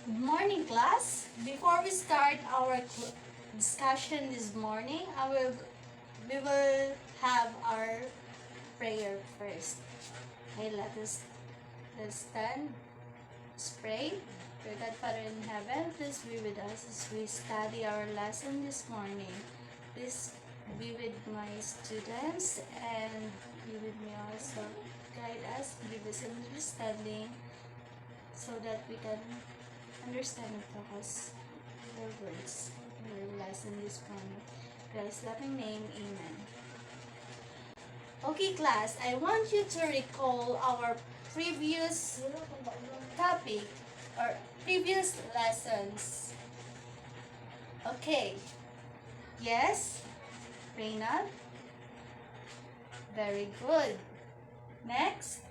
Good morning, class. Before we start our discussion this morning, we will have our prayer first. Okay, let's stand. Let's pray. Dear God, Father in heaven, please be with us as we study our lesson this morning. Please be with my students and be with me also. Guide us, give us understanding so that we can understand and focus your words in our lesson this morning. In Christ's loving name, amen. Okay, class, I want you to recall our previous topic or previous lessons. Okay. Yes? Reynald? Very good. Next?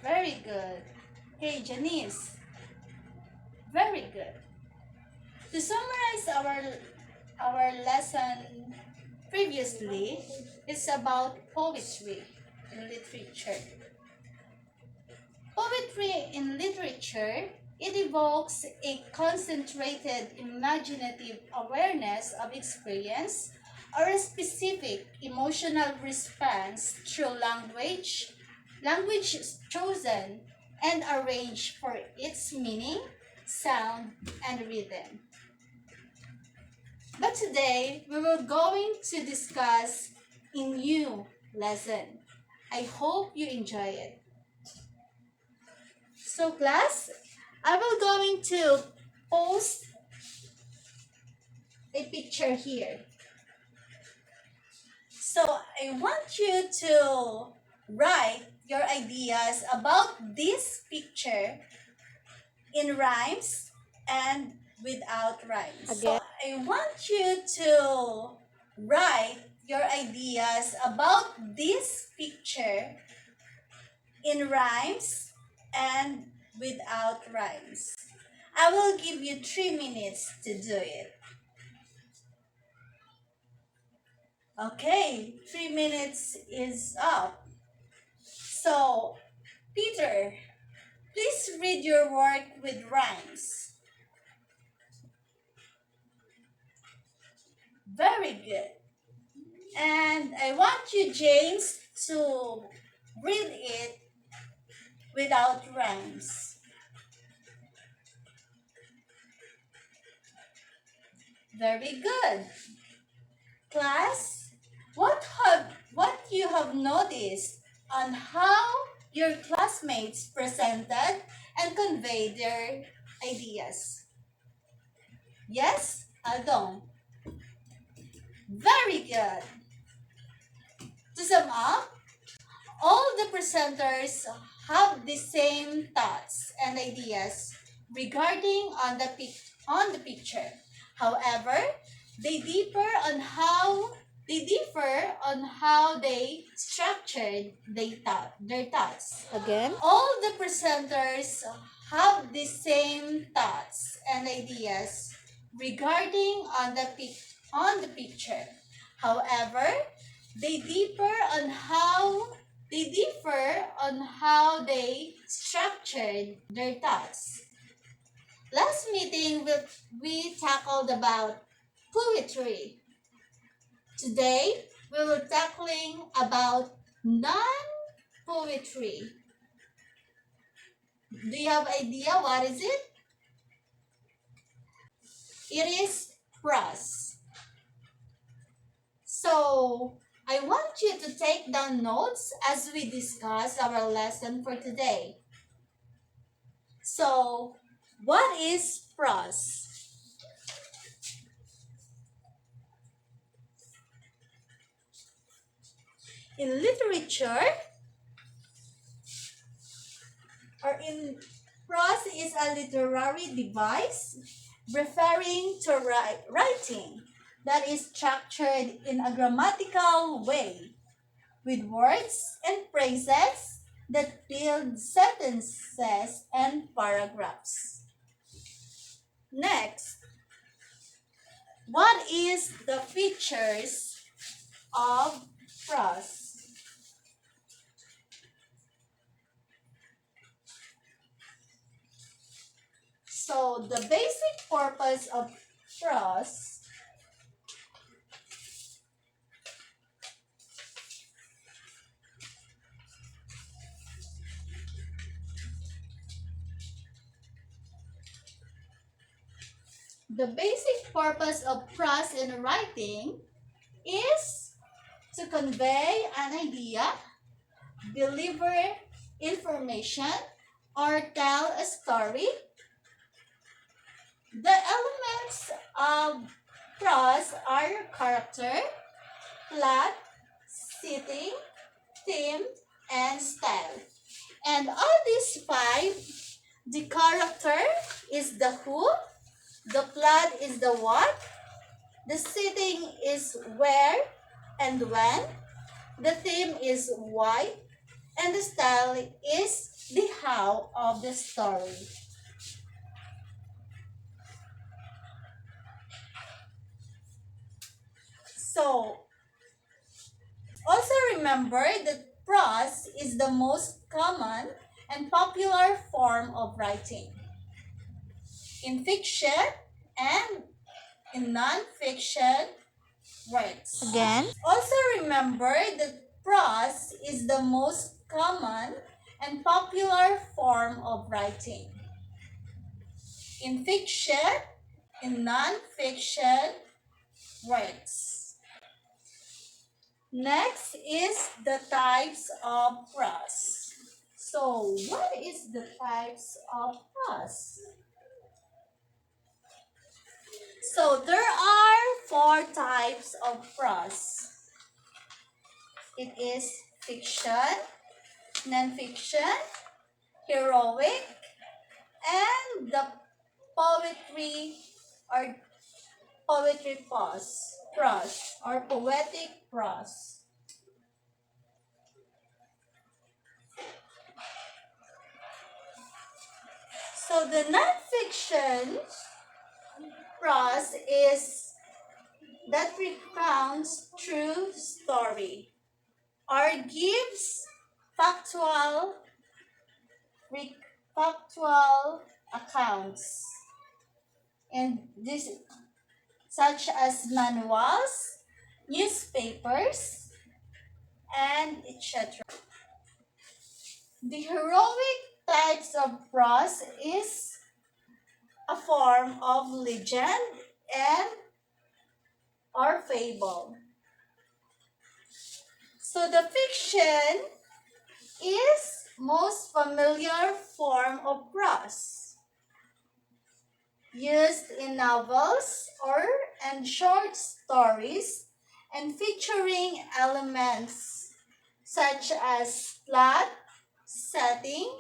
Very good. Okay, Janice? Very good. To summarize our lesson previously, it's about poetry in literature. Poetry in literature, it evokes a concentrated imaginative awareness of experience or a specific emotional response through language chosen and arranged for its meaning, sound, and rhythm. But today, we were going to discuss a new lesson. I hope you enjoy it. So class, I will going to post a picture here. So I want you to write your ideas about this picture in rhymes and without rhymes. Again? So I want you to write your ideas about this picture in rhymes and without rhymes. I will give you 3 minutes to do it. Okay, 3 minutes is up. So, Peter, please read your work with rhymes. Very good. And I want you, James, to read it without rhymes. Very good. Class, what you have noticed on how your classmates presented and conveyed their ideas? Yes, Aldong? Very good. To sum up, all the presenters have the same thoughts and ideas regarding on the picture. However, they differ on how they structured their thoughts. Again? All the presenters have the same thoughts and ideas regarding on the picture. However, they differ on how they structured their thoughts. Last meeting we tackled about poetry. Today we were tackling about non-poetry. Do you have idea what is it? It is prose. So I want you to take down notes as we discuss our lesson for today. So, what is prose? In literature, prose is a literary device referring to writing that is structured in a grammatical way with words and phrases that build sentences and paragraphs. Next, what is the features of prose? So the basic purpose of prose in writing is to convey an idea, deliver information, or tell a story. The elements of prose are character, plot, setting, theme, and style. And all these five, the character is the who, the plot is the what, the setting is where and when, the theme is why, and the style is the how of the story. So, also remember that prose is the most common and popular form of writing. In fiction and in non-fiction works. Again? Also remember that prose is the most common and popular form of writing. In fiction, in non-fiction works. Next is the types of prose. So, what is the types of prose? So, there are four types of prose. It is fiction, non-fiction, heroic, and the poetry or poetry prose or poetic prose. So the non-fiction prose is that recounts true story or gives factual factual accounts, and this such as manuals, newspapers, and etc. The heroic types of prose is a form of legend and or fable. So the fiction is most familiar form of prose used in novels or and short stories and featuring elements such as plot, setting,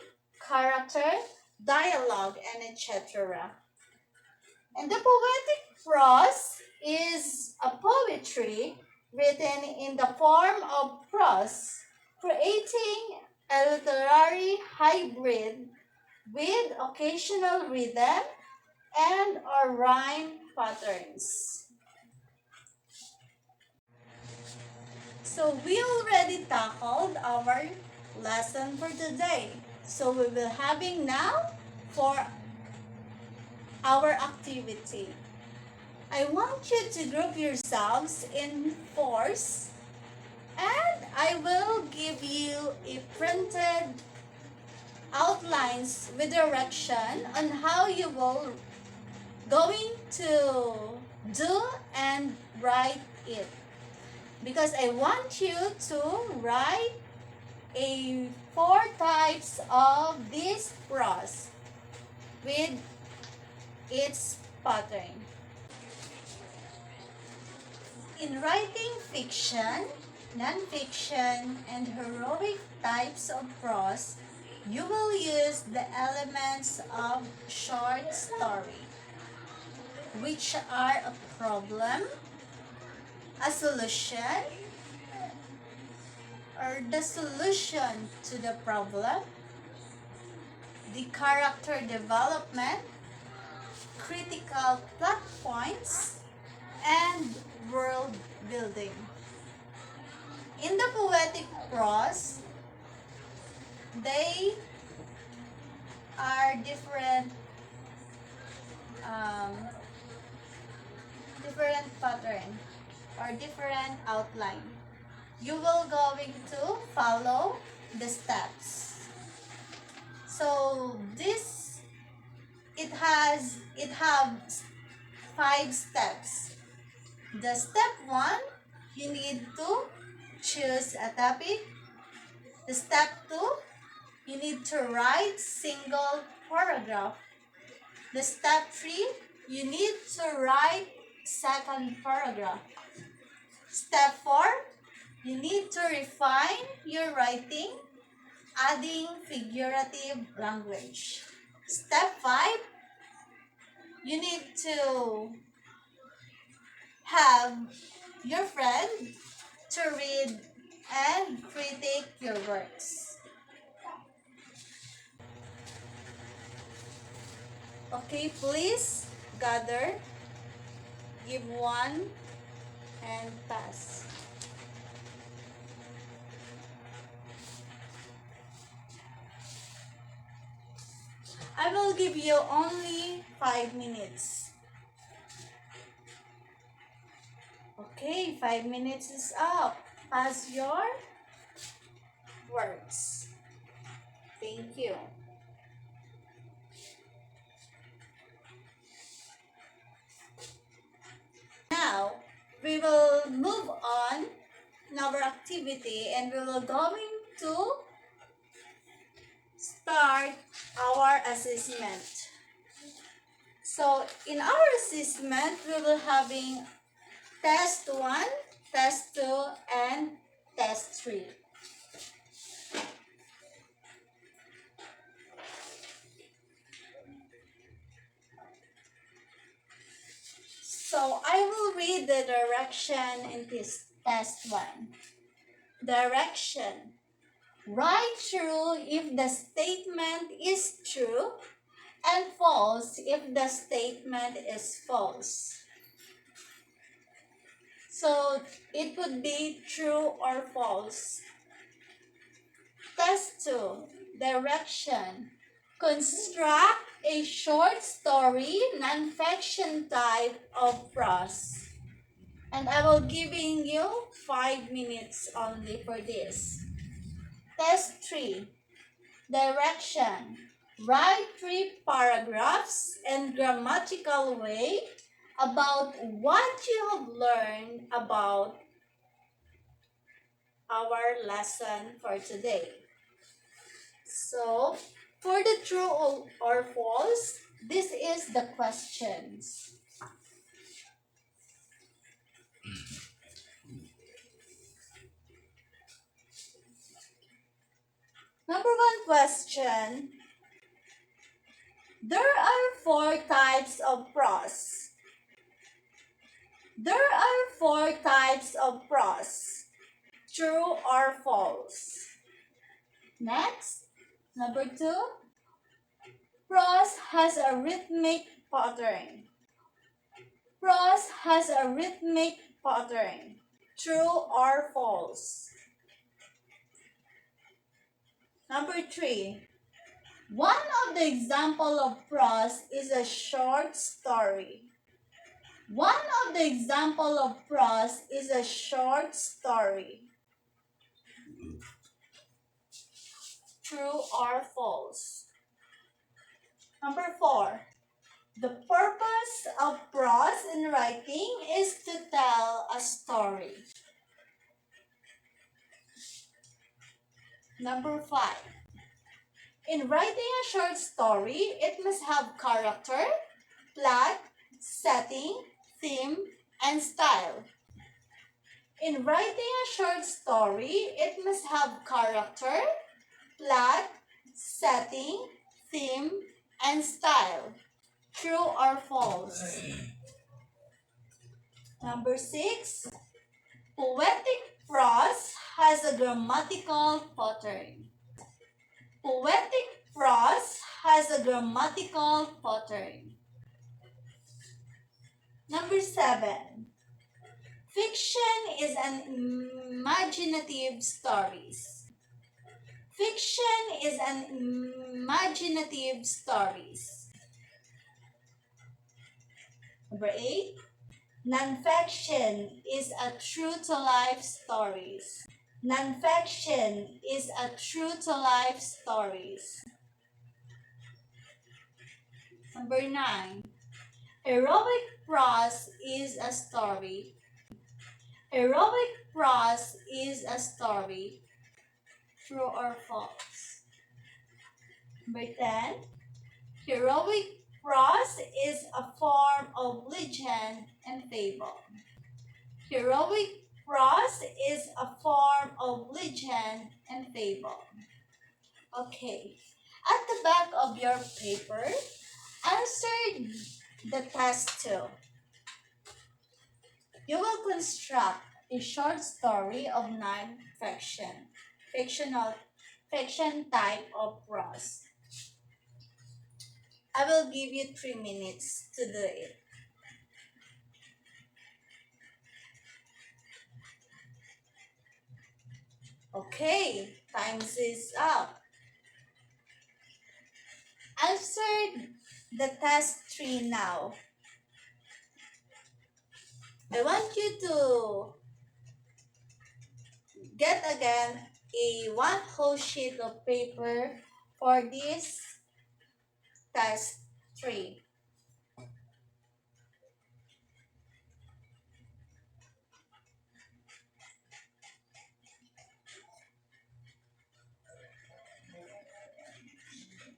character, dialogue, and etc. And the poetic prose is a poetry written in the form of prose, creating a literary hybrid with occasional rhythm and or rhyme patterns. So we already tackled our lesson for today. So we will having now for our activity. I want you to group yourselves in fours, and I will give you a printed outlines with direction on how you will going to do and write it, because I want you to write a four types of this prose with its pattern. In writing fiction, non-fiction, and heroic types of prose, you will use the elements of short story, which are a problem, a solution, or the solution to the problem, the character development, critical plot points, and world building. In the poetic prose, they are different um, different pattern or different outline. You will going to follow the steps. So this it have 5 steps. The step 1, you need to choose a topic. The step 2, you need to write single paragraph. The step 3, you need to write second paragraph. Step 4, you need to refine your writing, adding figurative language. Step 5, you need to have your friend to read and critique your works. Okay, please gather, give one, and pass. I will give you only 5 minutes. Okay, 5 minutes is up. Pass your works. Thank you. Now, we will move on in our activity and we will going to start our assessment. So, in our assessment, we will having test 1, test 2, and test 3. So, I will read the direction in this test 1. Direction. Write true if the statement is true and false if the statement is false. So it would be true or false. Test 2. Direction. Construct a short story, non-fiction type of prose. And I will giving you 5 minutes only for this. Test 3. Direction. Write 3 paragraphs in grammatical way about what you have learned about our lesson for today. So, for the true or false, this is the questions. Number 1 question. There are 4 types of prose. There are 4 types of prose. True or false? Next, number 2. Prose has a rhythmic pattern. Prose has a rhythmic pattern. True or false? Number 3. One of the example of prose is a short story. One of the example of prose is a short story. True or false? Number 4. The purpose of prose in writing is to tell a story. Number 5. In writing a short story, it must have character, plot, setting, theme, and style. In writing a short story, it must have character, plot, setting, theme, and style. True or false? Number 6. Poetic prose has a grammatical pattern. Poetic prose has a grammatical pattern. Number 7. Fiction is an imaginative stories. Fiction is an imaginative stories. Number 8, nonfiction is a true-to-life stories. Nonfiction is a true-to-life stories. Number 9, heroic prose is a story. Heroic prose is a story. True or false? Number 10, heroic prose is a form of legend and fable. Heroic prose is a form of legend and fable. Okay. At the back of your paper, answer the test 2. You will construct a short story of non-fiction, fiction type of prose. I will give you 3 minutes to do it. Okay, time is up. Answer the test 3 now. I want you to get again a one whole sheet of paper for this test 3.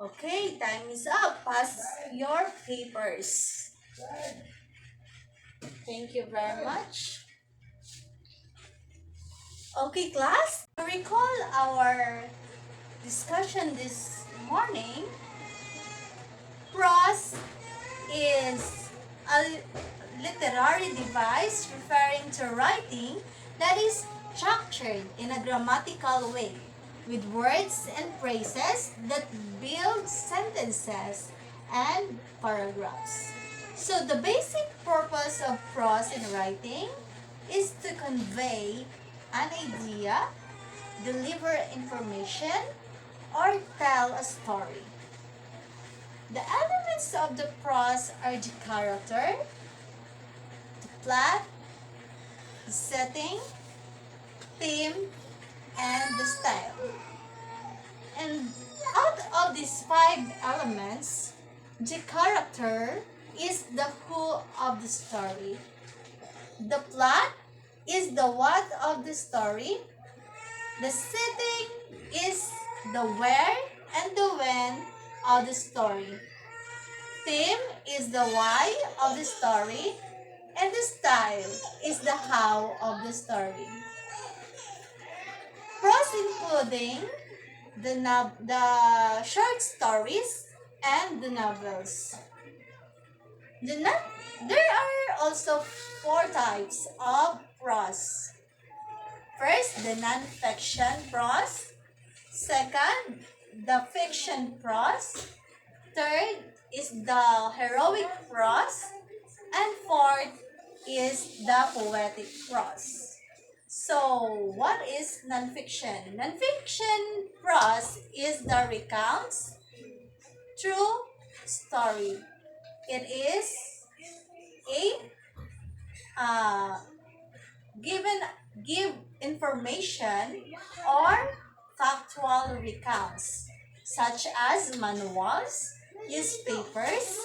Okay, time is up. Pass your papers. Thank you very much. Okay, class, to recall our discussion this morning, prose is a literary device referring to writing that is structured in a grammatical way with words and phrases that build sentences and paragraphs. So the basic purpose of prose in writing is to convey an idea, deliver information, or tell a story. The elements of the prose are the character, the plot, the setting, theme, and the style. And out of these 5 elements, the character is the who of the story. The plot is the what of the story. The setting is the where and the when of the story. Theme is the why of the story. And the style is the how of the story. Prose including the short stories and the novels. There are also 4 types of prose. First, the non-fiction prose. Second, the fiction prose. Third is the heroic prose. And fourth is the poetic prose. So, what is nonfiction? Nonfiction prose is the recounts true story. It is a uh, give information or factual recounts such as manuals, newspapers,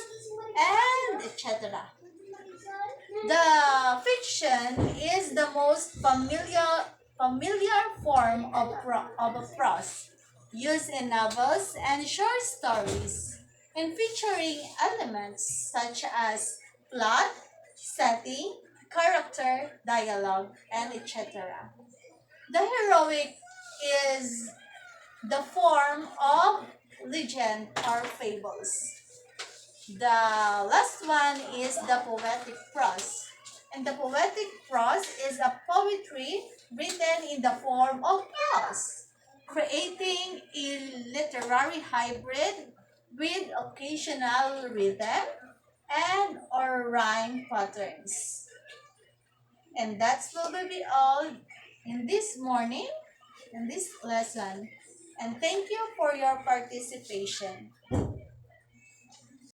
and etc. The fiction is the most familiar form of a prose used in novels and short stories and featuring elements such as plot, setting, character, dialogue, and etc. The heroic is the form of legend or fables. The last one is the poetic prose. And the poetic prose is a poetry written in the form of prose, creating a literary hybrid with occasional rhythm and or rhyme patterns. And that will be all in this morning, in this lesson. And thank you for your participation.